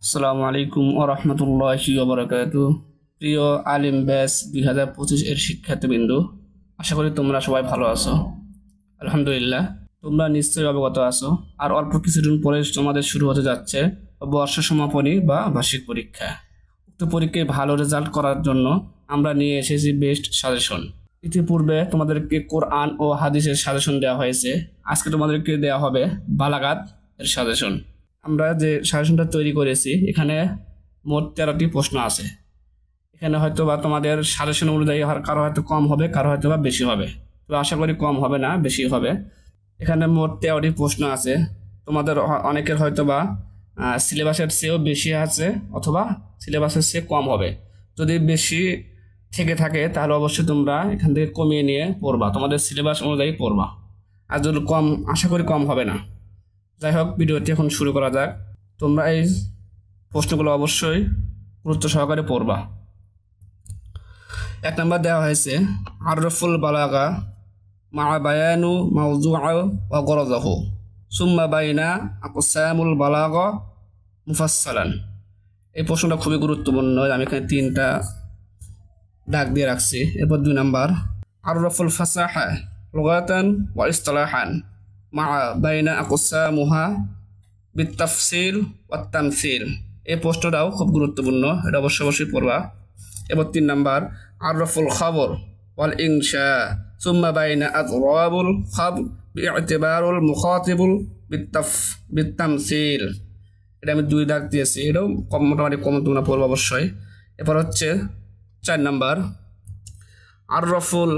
আসসালামু আলাইকুম ওয়া রাহমাতুল্লাহি ওয়া বারাকাতুহু। প্রিয় আলিম ব্যাচ 2025 এর শিক্ষার্থীবৃন্দ, আশা করি তোমরা সবাই ভালো আছো। আলহামদুলিল্লাহ, তোমরা নিশ্চয়ই অবগত আছো। আর অল্প কিছুদিন পরে তোমাদের শুরু হতে যাচ্ছে বর্ষ সমাপনী বা বার্ষিক পরীক্ষা। উক্ত পরীক্ষায় ভালো রেজাল্ট করার জন্য আমরা নিয়ে এসেছি বেস্ট সাজেশন। ইতিপূর্বে তোমাদেরকে কোরআন ও হাদিসের সাজেশন দেওয়া হয়েছে, আজকে তোমাদেরকে দেওয়া হবে বালাগাত এর সাজেশন। আমরা যে সাজেশনটা তৈরি করেছি এখানে মোট 13টি প্রশ্ন আছে। এখানে হয়তো বা তোমাদের সাজেশন অনুযায়ী কারো হয়তো কম হবে, কারো হয়তো বা বেশি হবে। তো আশা করি কম হবে না, বেশি হবে। এখানে মোট 13টি প্রশ্ন আছে। তোমাদের অনেকের হয়তো বা সিলেবাসের চেয়েও বেশি আছে অথবা সিলেবাসের চেয়ে কম হবে। যদি বেশি থেকে থাকে তাহলে অবশ্যই তোমরা এখান থেকে কমিয়ে নিয়ে পড়বা, তোমাদের সিলেবাস অনুযায়ী পড়বা। আর যদি কম, আশা করি কম হবে না। যাই হোক, ভিডিওটি এখন শুরু করা যাক। তোমরা এই প্রশ্নগুলো অবশ্যই গুরুত্ব সহকারে পড়বা। 1 নম্বর দেওয়া হয়েছে আরফুল বালাগা মা বায়ানু মাওযুআ ওয়া গরযাহু সুম্মা বাইনা আকসামুল বালাগা মুফাসসালান। এই প্রশ্নটা খুবই গুরুত্বপূর্ণ। আমি এখানে 3টা দাগ দিয়ে রাখছি। এরপর 2 নম্বর আরফুল ফাসাহা লুগাতান ওয়া ইসতিলাহান মা বাইনা আকসামুহা বিতাফসিল ওয়া তামসিল। এই প্রশ্নটাও খুব গুরুত্বপূর্ণ, এটা অবশ্যই পড়বা। এবার 3 নম্বর আরফুল খবর ওয়াল ইনশা সুম্মা বাইনা আযরাবুল খবর বিইতিবারুল মুখাতিবুল বিতামসিল। এটা আমি 2 দাগ দিয়েছি, এটাও মোটামুটি কম তোমরা পড়বা অবশ্যই। এরপর হচ্ছে 4 নম্বর আরফুল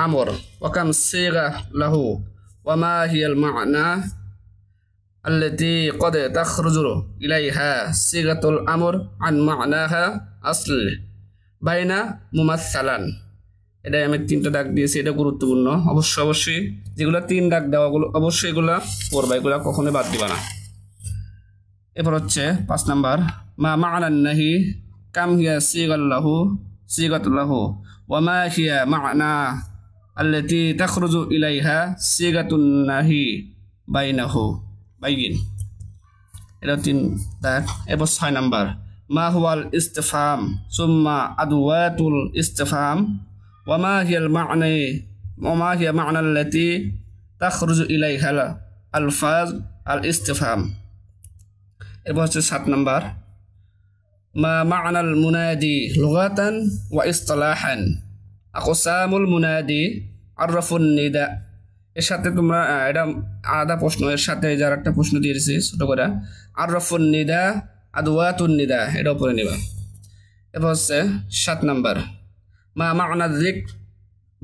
আমর ওয়া কাম সিগা লাহু ওয়া মা হিয়াল মা'না আল্লাতী ক্বাদ তাখরুজু ইলাইহা সিগাতুল আমর আন মা'নাহা আসল বাইনা মুমাসসালান। এটা আমি 3টা দাগ দিয়েছি, এটা গুরুত্বপূর্ণ। অবশ্যই যেগুলো 3 দাগ দেওয়াগুলো অবশ্যই এগুলা পড়বা, এগুলা কখনোই বাদ দিবা না। এরপর হচ্ছে 5 নম্বর মা মা'নান নাহি কাম হিয়া সিগাতুল্লাহু ওয়া মা হিয়া মা'না আল্লাতী তাখরুজু ইলাইহা সিগাতুন নাহি বাইনাহু বাইন। এটা 3 দাগ। এরপর 6 নম্বর মা হুয়াল ইস্তিফহাম সুম্মা আদওয়াতুল ইস্তিফহাম ওয়া মা হিয়াল মা'না আল্লাতী তাখরুজু ইলাইহা আলফাজ আল ইস্তিফহাম। এরপর হচ্ছে 7 নম্বর মা মা'নাল মুনাদি লুগাতান ওয়া ইসতিলাহান আকসামুল মুনাদি আরফুন নিদা। এর সাথে তোমরা এটা আলাদা প্রশ্ন, এর সাথে যার একটা প্রশ্ন দিয়েছি ছোট করে আরফুন নিদা আদওয়াতুন নিদা, এটা পড়ে নিবা। এরপর হচ্ছে 7 নম্বর মা মা'না যিকর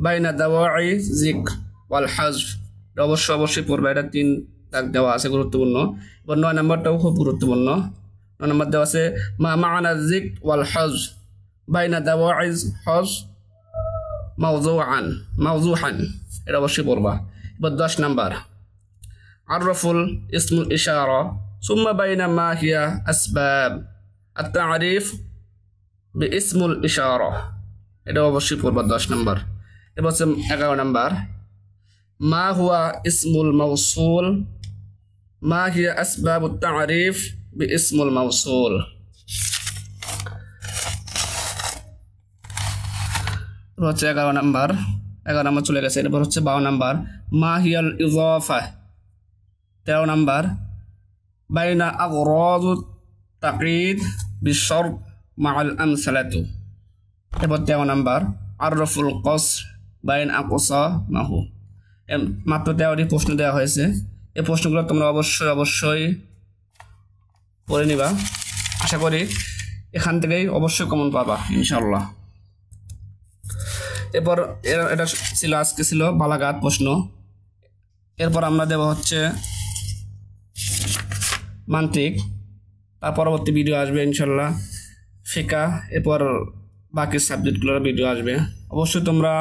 বাইনা দাওয়াই যিকর ওয়াল হাযফ। এটা অবশ্যই পড়বা, এটা 3 দাগ দেওয়া আছে, গুরুত্বপূর্ণ। এবার 9 নম্বরটাও খুব গুরুত্বপূর্ণ। 9 নম্বর দেওয়া আছে মা মা'না যিকর ওয়াল হাযফ বাইনা দাওয়াই হাযফ মাওযুআন। এটা অবশ্যই পড়বা। এবার 10 নম্বর আরফুল ইসমুল ইশারা সুম্মা বাইনা মা হিয়া আসবাব আত-তা'রিফ বিইসমুল ইশারা। এটা অবশ্যই পড়বা 10 নম্বর। এবার হচ্ছে 11 নম্বর মা হুয়া ইসমুল মাওসুল মা হিয়া আসবাবুত তা'রিফ বিইসমুল মাওসুল। হচ্ছে 11 নম্বর চলে গেছে। এরপর হচ্ছে 12 নম্বর মা হিয়াল ইজাফা। 13 নম্বর বাইনা আগরাদুত তাকঈদ বিশর্ত মা'আল আমসালাতু। এরপর 13 নম্বর আরফুল কসর বাইন আকসামাহু। মাত্র 13টি প্রশ্ন দেওয়া হয়েছে। এই প্রশ্নগুলো তোমরা অবশ্যই পড়ে নিবা। আশা করি এখান থেকেই অবশ্যই কমন পাবা ইনশাআল্লাহ। এরপর এটা আজকে ছিল বালাগাত প্রশ্ন। এরপর আমরা দেব হচ্ছে মান্তিক। তার পরবর্তী ভিডিও আসবে ইনশাল্লাহ ফিকা। এরপর বাকি সাবজেক্টগুলোর ভিডিও আসবে। অবশ্যই তোমরা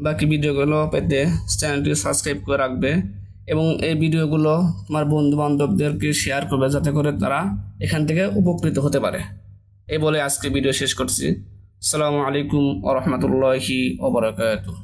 বাকি ভিডিওগুলো পেতে চ্যানেলটি সাবস্ক্রাইব করে রাখবে এবং এই ভিডিওগুলো তোমার বন্ধু বান্ধবদেরকে শেয়ার করবে যাতে করে তারা এখান থেকে উপকৃত হতে পারে। এই বলে আজকে ভিডিও শেষ করছি। আসসালামু আলাইকুম ওয়া রাহমাতুল্লাহি ওয়া বারাকাতুহু।